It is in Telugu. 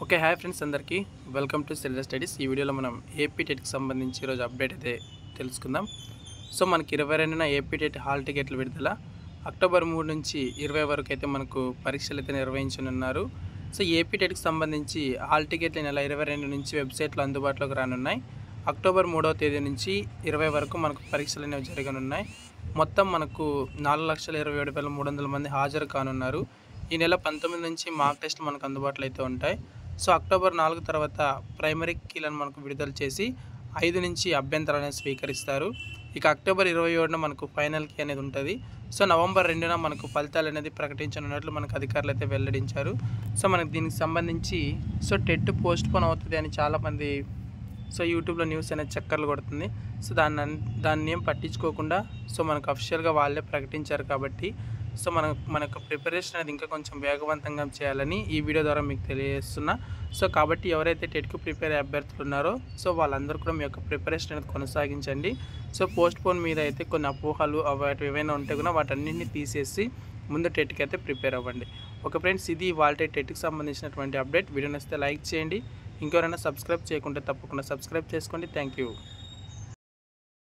ఓకే. హాయ్ ఫ్రెండ్స్ అందరికీ. Welcome to silver studies. ఈ వీడియోలో మనం ఏపీ టెట్‌కి సంబంధించి ఈరోజు అప్డేట్ అయితే తెలుసుకుందాం. సో మనకి 22న ఏపీ టెట్ హాల్ టికెట్లు విడుదల. అక్టోబర్ 3 నుంచి 20 వరకు అయితే మనకు పరీక్షలు అయితే నిర్వహించనున్నారు. సో ఏపీ టెట్‌కి సంబంధించి హాల్ టికెట్లు ఈ నెల 22 నుంచి వెబ్‌సైట్‌లో అందుబాటులోకి రానున్నాయి. అక్టోబర్ 3వ తేదీ నుంచి 20 వరకు మనకు పరీక్షలు అనేవి జరగనున్నాయి. మొత్తం మనకు 4,27,300 మంది హాజరు కానున్నారు. ఈ నెల 19 నుంచి మాక్ టెస్టులు మనకు అందుబాటులో అయితే ఉంటాయి. సో అక్టోబర్ 4 తర్వాత ప్రైమరీ కీలను మనకు విడుదల చేసి 5 నుంచి అభ్యంతరాలను స్వీకరిస్తారు. ఇక అక్టోబర్ 27న మనకు ఫైనల్ కీ అనేది ఉంటుంది. సో నవంబర్ 2న మనకు ఫలితాలు అనేది ప్రకటించనున్నట్లు మనకు అధికారులు అయితే వెల్లడించారు. సో మనకు దీనికి సంబంధించి టెట్ పోస్ట్‌పోన్ అవుతుంది అని చాలామంది యూట్యూబ్‌లో న్యూస్ అనేది చక్కర్లు కొడుతుంది. సో దాన్ని ఏం పట్టించుకోకుండా మనకు అఫీషియల్‌గా వాళ్ళే ప్రకటించారు కాబట్టి మనకు ప్రిపరేషన్ అనేది ఇంకా కొంచెం వేగవంతంగా చేయాలని ఈ వీడియో ద్వారా మీకు తెలియజేస్తున్నా. కాబట్టి ఎవరైతే టెట్‌కి ప్రిపేర్ అయ్యే అభ్యర్థులు ఉన్నారో వాళ్ళందరూ కూడా మీ యొక్క ప్రిపరేషన్ అనేది కొనసాగించండి. పోస్ట్‌పోన్ మీద అయితే కొన్ని అపోహలు అవి ఏవైనా ఉంటే కూడా వాటన్నిటిని తీసేసి ముందు టెట్‌కి అయితే ప్రిపేర్ అవ్వండి. ఓకే ఫ్రెండ్స్, ఇది ఇవాల్టి టెట్‌కి సంబంధించినటువంటి అప్డేట్. వీడియో నచ్చితే లైక్ చేయండి. ఇంకెవరైనా సబ్స్క్రైబ్ చేయకుంటే తప్పకుండా సబ్స్క్రైబ్ చేసుకోండి. Thank you.